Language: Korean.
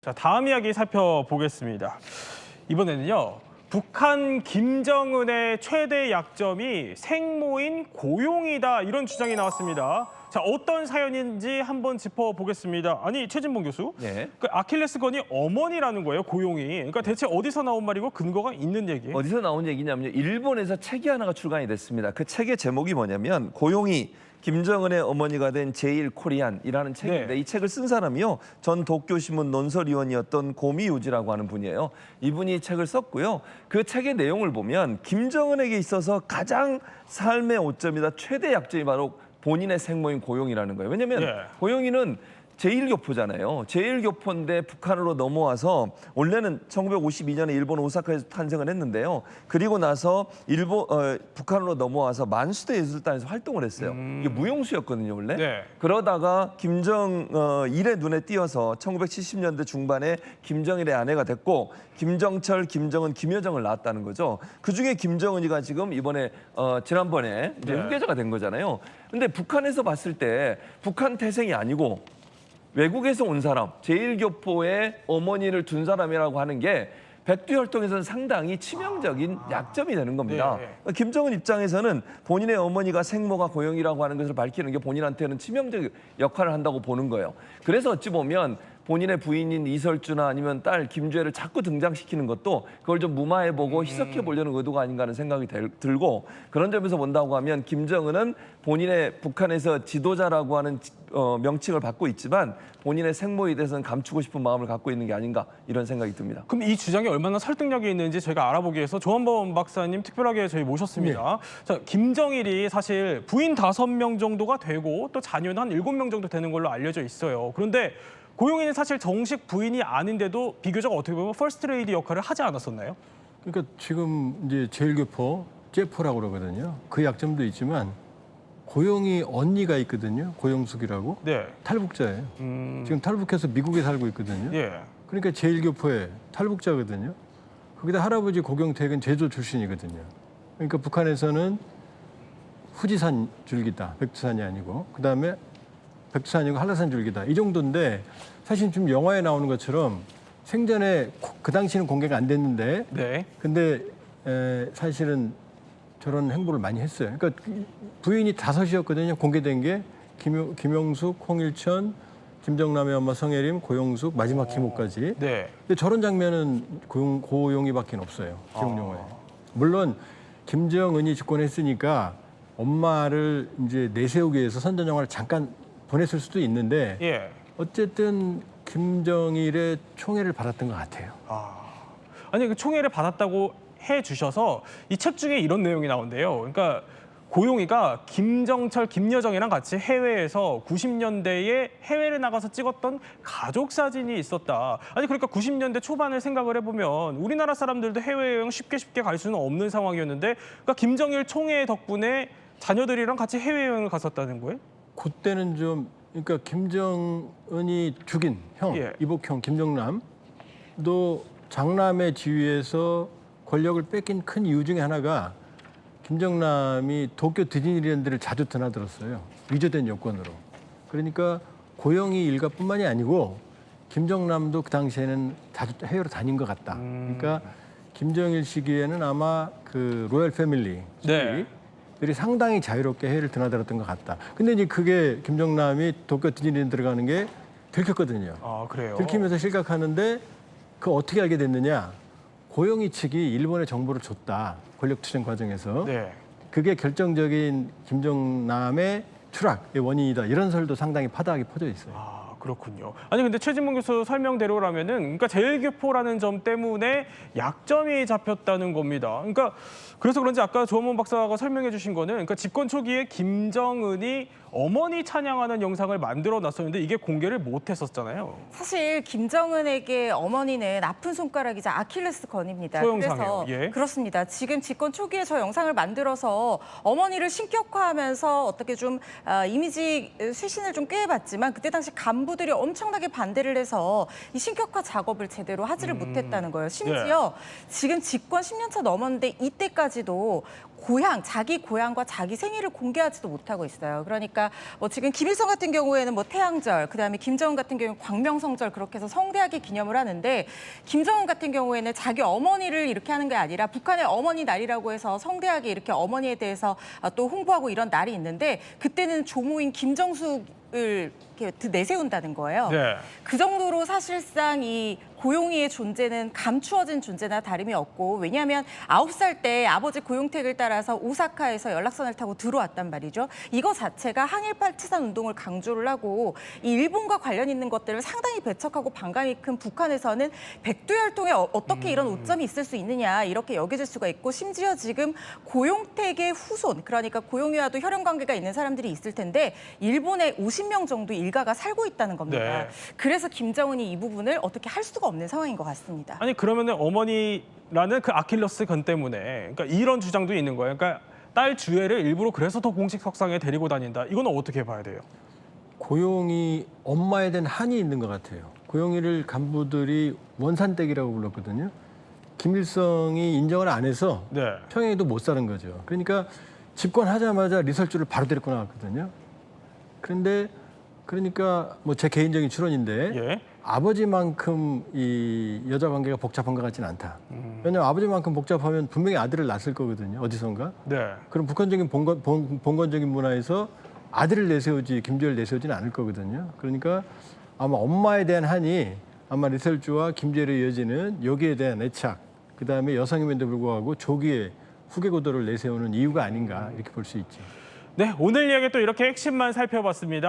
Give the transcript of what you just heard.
자, 다음 이야기 살펴보겠습니다. 이번에는요, 북한 김정은의 최대 약점이 생모인 고용이다, 이런 주장이 나왔습니다. 자, 어떤 사연인지 한번 짚어보겠습니다. 아니, 최진봉 교수, 네. 그 아킬레스건이 어머니라는 거예요, 고용이. 그러니까 대체 어디서 나온 말이고 근거가 있는 얘기예요? 어디서 나온 얘기냐면요. 일본에서 책이 하나가 출간이 됐습니다. 그 책의 제목이 뭐냐면 고용이 김정은의 어머니가 된 제1코리안이라는 책인데 네. 이 책을 쓴 사람이요. 전 도쿄신문 논설위원이었던 고미우지라고 하는 분이에요. 이분이 책을 썼고요. 그 책의 내용을 보면 김정은에게 있어서 가장 삶의 오점이다, 최대 약점이 바로 본인의 생모인 고용이라는 거예요. 왜냐하면 고용이는 제1교포잖아요. 제1교포인데 북한으로 넘어와서 원래는 1952년에 일본 오사카에서 탄생을 했는데요. 그리고 나서 북한으로 넘어와서 만수대 예술단에서 활동을 했어요. 이게 무용수였거든요, 원래. 네. 그러다가 김정일의 눈에 띄어서 1970년대 중반에 김정일의 아내가 됐고 김정철, 김정은, 김여정을 낳았다는 거죠. 그중에 김정은이가 지금 이번에 지난번에 이제 후계자가 된 거잖아요. 근데 북한에서 봤을 때 북한 태생이 아니고 외국에서 온 사람, 제1교포의 어머니를 둔 사람이라고 하는 게 백두혈통에서는 상당히 치명적인 약점이 되는 겁니다. 네. 김정은 입장에서는 본인의 어머니가 생모가 고용이라고 하는 것을 밝히는 게 본인한테는 치명적 역할을 한다고 보는 거예요. 그래서 어찌 보면 본인의 부인인 이설주나 아니면 딸 김주애를 자꾸 등장시키는 것도 그걸 좀 무마해보고 희석해보려는 의도가 아닌가 하는 생각이 들고, 그런 점에서 본다고 하면 김정은은 본인의 북한에서 지도자라고 하는 명칭을 받고 있지만 본인의 생모에 대해서는 감추고 싶은 마음을 갖고 있는 게 아닌가, 이런 생각이 듭니다. 그럼 이 주장이 얼마나 설득력이 있는지 저희가 알아보기 위해서 조한범 박사님 특별하게 저희 모셨습니다. 자, 김정일이 사실 부인 5명 정도가 되고 또 자녀는 한 7명 정도 되는 걸로 알려져 있어요. 그런데 고용이는 사실 정식 부인이 아닌데도 비교적 어떻게 보면 퍼스트 레이디 역할을 하지 않았었나요? 그러니까 지금 이제 제1교포, 제포라고 그러거든요. 그 약점도 있지만 고용이 언니가 있거든요. 고용숙이라고. 네. 탈북자예요. 지금 탈북해서 미국에 살고 있거든요. 예. 그러니까 제1교포의 탈북자거든요. 거기다 할아버지 고경택은 제조 출신이거든요. 그러니까 북한에서는 후지산 줄기다. 백두산이 아니고. 그다음에 백두산이고 한라산 줄기다. 이 정도인데 사실 좀 영화에 나오는 것처럼 생전에 그 당시는 공개가 안 됐는데 네. 근데 사실은 저런 행보를 많이 했어요. 그러니까 부인이 5이었거든요. 공개된 게 김용숙, 홍일천, 김정남의 엄마 성혜림, 고용숙, 마지막 김호까지. 네. 근데 저런 장면은 고용이밖에 없어요. 기록 영화에. 물론 김정은이 집권했으니까 엄마를 이제 내세우기 위해서 선전 영화를 잠깐 보냈을 수도 있는데 어쨌든 김정일의 총애를 받았던 것 같아요. 아니, 그 총애를 받았다고 해주셔서 이 책 중에 이런 내용이 나온대요. 그러니까 고용이가 김정철, 김여정이랑 같이 해외에서 90년대에 해외를 나가서 찍었던 가족 사진이 있었다. 아니, 그러니까 90년대 초반을 생각을 해보면 우리나라 사람들도 해외여행 쉽게 갈 수는 없는 상황이었는데, 그러니까 김정일 총애 덕분에 자녀들이랑 같이 해외여행을 갔었다는 거예요? 그때는 좀, 그러니까 김정은이 죽인 형, 이복형 김정남도 장남의 지위에서 권력을 뺏긴 큰 이유 중에 하나가 김정남이 도쿄 디즈니랜드를 자주 드나들었어요. 위조된 여권으로. 그러니까 고용이 일가뿐만이 아니고 김정남도 그 당시에는 자주 해외로 다닌 것 같다. 그러니까 김정일 시기에는 아마 그 로얄 패밀리 들이 상당히 자유롭게 해외를 드나들었던 것 같다. 근데 이제 그게 김정남이 도쿄 디즈니랜드 들어가는 게 들켰거든요. 아, 그래요? 들키면서 실각하는데 그 어떻게 알게 됐느냐? 고용이 측이 일본의 정보를 줬다. 권력 투쟁 과정에서. 그게 결정적인 김정남의 추락의 원인이다. 이런 설도 상당히 파다하게 퍼져 있어요. 아, 그렇군요. 아니, 근데 최진봉 교수 설명대로라면은, 그러니까 제1교포라는 점 때문에 약점이 잡혔다는 겁니다. 그러니까 그래서 그런지 아까 조한범 박사가 설명해 주신 거는, 그러니까 집권 초기에 김정은이 어머니 찬양하는 영상을 만들어 놨었는데 이게 공개를 못 했었잖아요. 사실 김정은에게 어머니는 아픈 손가락이자 아킬레스건입니다. 소영상이요. 그래서 그렇습니다. 지금 집권 초기에 저 영상을 만들어서 어머니를 신격화하면서 어떻게 좀 이미지 쇄신을 좀 꾀해봤지만 그때 당시 간부들이 엄청나게 반대를 해서 이 신격화 작업을 제대로 하지를 못했다는 거예요. 심지어 지금 집권 10년 차 넘었는데 이때까지도 자기 고향과 자기 생일을 공개하지도 못하고 있어요. 그러니까 그러니까 뭐 지금 김일성 같은 경우에는 뭐 태양절, 그다음에 김정은 같은 경우는 광명성절 그렇게 해서 성대하게 기념을 하는데 김정은 같은 경우에는 자기 어머니를 이렇게 하는 게 아니라 북한의 어머니 날이라고 해서 성대하게 이렇게 어머니에 대해서 또 홍보하고 이런 날이 있는데 그때는 조모인 김정숙을 이렇게 내세운다는 거예요. 네. 그 정도로 사실상 이 고용희의 존재는 감추어진 존재나 다름이 없고 왜냐하면 9살 때 아버지 고용택을 따라서 오사카에서 연락선을 타고 들어왔단 말이죠. 이거 자체가 항일 파티산 운동을 강조를 하고 이 일본과 관련 있는 것들을 상당히 배척하고 반감이 큰 북한에서는 백두혈통에 어떻게 이런 오점이 있을 수 있느냐 이렇게 여겨질 수가 있고 심지어 지금 고용택의 후손 그러니까 고용희와도 혈연 관계가 있는 사람들이 있을 텐데 일본에 50명 정도 일가가 살고 있다는 겁니다. 네. 그래서 김정은이 이 부분을 어떻게 할 수가 없는 상황인 것 같습니다. 아니 그러면은 어머니라는 그 아킬레스 건 때문에 그러니까 이런 주장도 있는 거예요. 그러니까 딸 주애를 일부러 그래서 더 공식 석상에 데리고 다닌다. 이거는 어떻게 봐야 돼요? 고용이 엄마에 대한 한이 있는 것 같아요. 고용이를 간부들이 원산댁이라고 불렀거든요. 김일성이 인정을 안 해서 네. 평양에도 못 사는 거죠. 그러니까 집권하자마자 리설주를 바로 데리고 나왔거든요. 그런데 그러니까 뭐 제 개인적인 추론인데 예. 아버지만큼 이 여자 관계가 복잡한 것 같지는 않다. 왜냐하면 아버지만큼 복잡하면 분명히 아들을 낳았을 거거든요. 어디선가. 네. 그럼 북한적인 봉건적인 문화에서 아들을 내세우지 김제를 내세우지는 않을 거거든요. 그러니까 아마 엄마에 대한 한이 아마 리설주와 김제로 이어지는 여기에 대한 애착, 그다음에 여성임에도 불구하고 조기에 후계 고도를 내세우는 이유가 아닌가 이렇게 볼 수 있죠. 네, 오늘 이야기 또 이렇게 핵심만 살펴봤습니다.